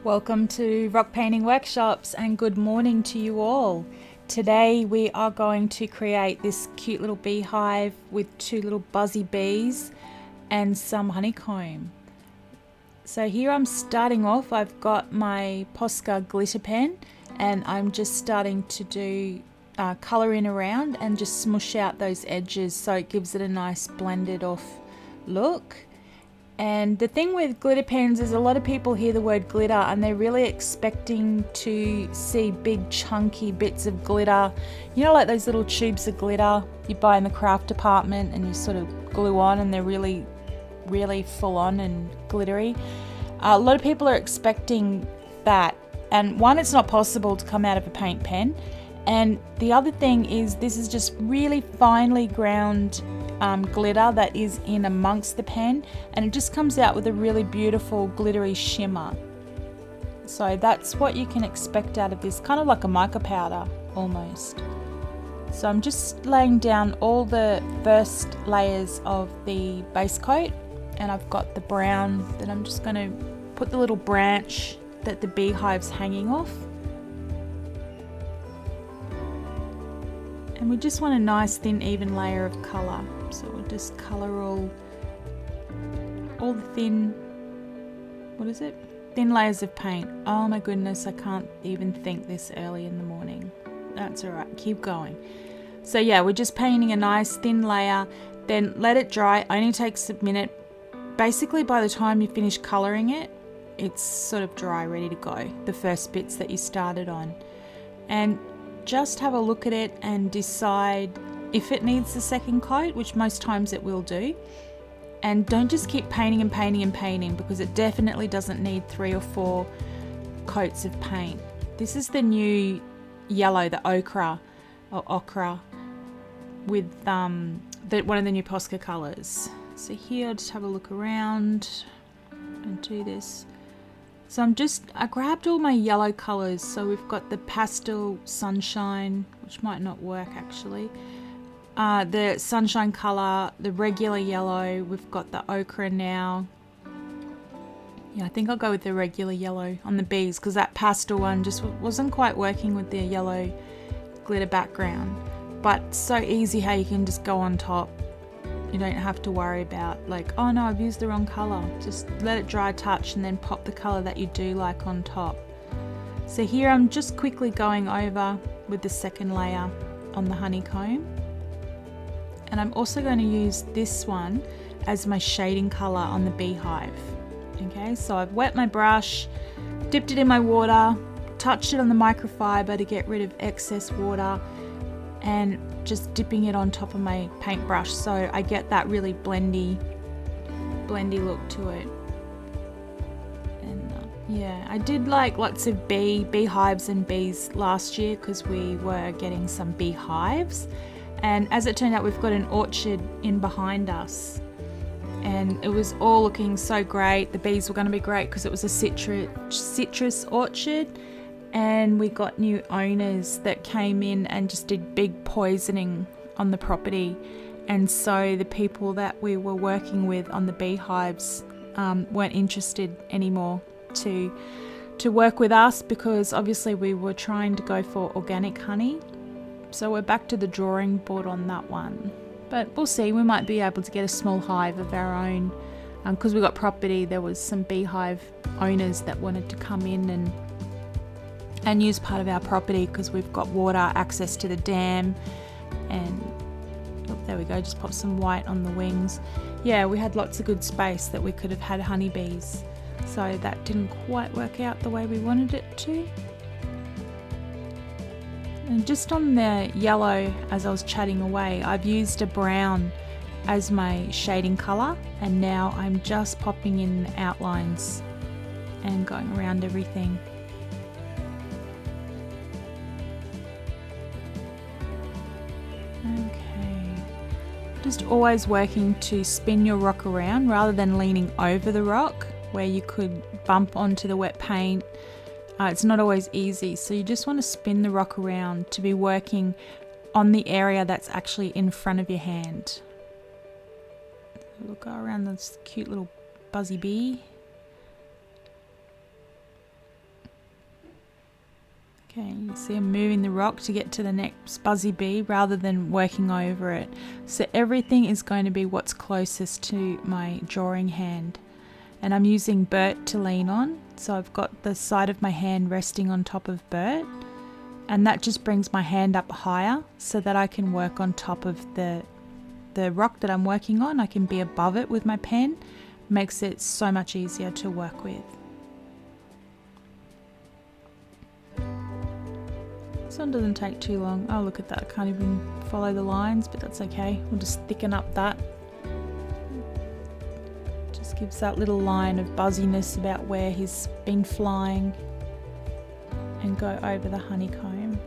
Welcome to Rock Painting Workshops and good morning to you all. Today we are going to create this cute little beehive with two little buzzy bees and some honeycomb. So here I'm starting off. I've got my Posca glitter pen and I'm just starting to do colour in around and just smush out those edges so it gives it a nice blended off look. And the thing with glitter pens is a lot of people hear the word glitter and they're really expecting to see big chunky bits of glitter. You know, like those little tubes of glitter you buy in the craft department and you sort of glue on and they're really, really full on and glittery. A lot of people are expecting that. And one, it's not possible to come out of a paint pen. And the other thing is this is just really finely ground glitter that is in amongst the pen, and it just comes out with a really beautiful glittery shimmer. So that's what you can expect out of this, kind of like a mica powder almost. So I'm just laying down all the first layers of the base coat, and I've got the brown that I'm just going to put the little branch that the beehive's hanging off. And we just want a nice thin even layer of colour. So we'll just colour all the thin, thin layers of paint. Oh my goodness, I can't even think this early in the morning. That's alright, keep going. So yeah, we're just painting a nice thin layer, then let it dry. Only takes a minute. Basically by the time you finish colouring it, it's sort of dry, ready to go. The first bits that you started on. And just have a look at it and decide if it needs the second coat, which most times it will do. And don't just keep painting and painting and painting, because it definitely doesn't need 3 or 4 coats of paint. This is the new yellow, the ochre or ochre, with one of the new Posca colours. So here I'll just have a look around and do this. So I grabbed all my yellow colours. So we've got the pastel sunshine, which might not work actually. The sunshine colour, the regular yellow, we've got the ochre now. Yeah, I think I'll go with the regular yellow on the bees, because that pastel one just wasn't quite working with the yellow glitter background. But so easy how you can just go on top. You don't have to worry about like, oh no, I've used the wrong colour. Just let it dry, touch, and then pop the colour that you do like on top. So here I'm just quickly going over with the second layer on the honeycomb. And I'm also going to use this one as my shading colour on the beehive. Okay, so I've wet my brush, dipped it in my water, touched it on the microfiber to get rid of excess water, and just dipping it on top of my paintbrush so I get that really blendy look to it. And yeah, I did like lots of beehives and bees last year because we were getting some beehives, and as it turned out we've got an orchard in behind us and it was all looking so great. The bees were going to be great because it was a citrus orchard. And we got new owners that came in and just did big poisoning on the property. And so the people that we were working with on the beehives weren't interested anymore to work with us, because obviously we were trying to go for organic honey. So we're back to the drawing board on that one. But we'll see, we might be able to get a small hive of our own. Because we got property, there was some beehive owners that wanted to come in and use part of our property because we've got water, access to the dam, and oh, there we go, just pop some white on the wings. Yeah, we had lots of good space that we could have had honeybees, so that didn't quite work out the way we wanted it to. And just on the yellow, as I was chatting away, I've used a brown as my shading colour, and now I'm just popping in the outlines and going around everything. Just always working to spin your rock around rather than leaning over the rock where you could bump onto the wet paint. It's not always easy, so you just want to spin the rock around to be working on the area that's actually in front of your hand. We'll go around this cute little buzzy bee. Okay, you see I'm moving the rock to get to the next Buzzy Bee rather than working over it. So everything is going to be what's closest to my drawing hand. And I'm using Bert to lean on. So I've got the side of my hand resting on top of Bert. And that just brings my hand up higher so that I can work on top of the rock that I'm working on. I can be above it with my pen. Makes it so much easier to work with. This one doesn't take too long. Oh, look at that. I can't even follow the lines, but that's okay. We'll just thicken up that. Just gives that little line of buzziness about where he's been flying. And go over the honeycomb.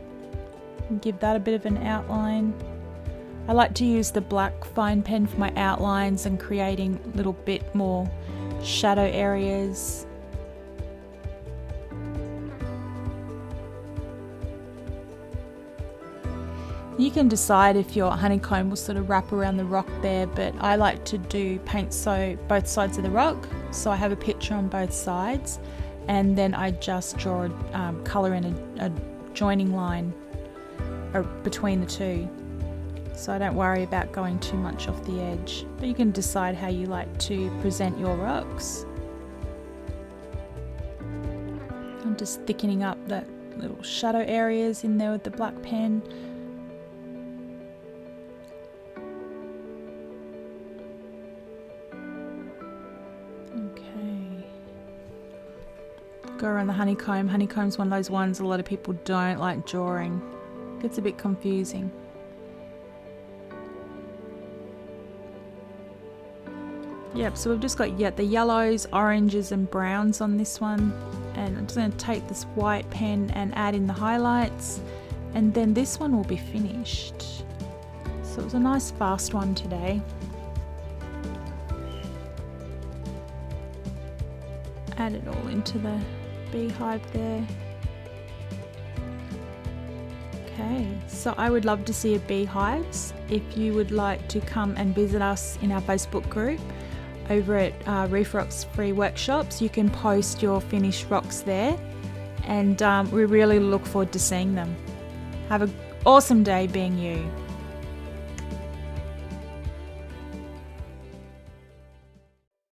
And give that a bit of an outline. I like to use the black fine pen for my outlines and creating a little bit more shadow areas. You can decide if your honeycomb will sort of wrap around the rock there, but I like to do paint so both sides of the rock, so I have a picture on both sides, and then I just draw colour in a joining line between the two, so I don't worry about going too much off the edge. But you can decide how you like to present your rocks. I'm just thickening up that little shadow areas in there with the black pen. Go around the honeycomb. Honeycomb's one of those ones a lot of people don't like drawing. Gets a bit confusing. Yep, so we've just got the yellows, oranges and browns on this one. And I'm just going to take this white pen and add in the highlights. And then this one will be finished. So it was a nice fast one today. Add it all into the beehive there. Okay, so I would love to see your beehives. If you would like to come and visit us in our Facebook group over at Reef Rocks Free Workshops, you can post your finished rocks there, and we really look forward to seeing them. Have an awesome day being you.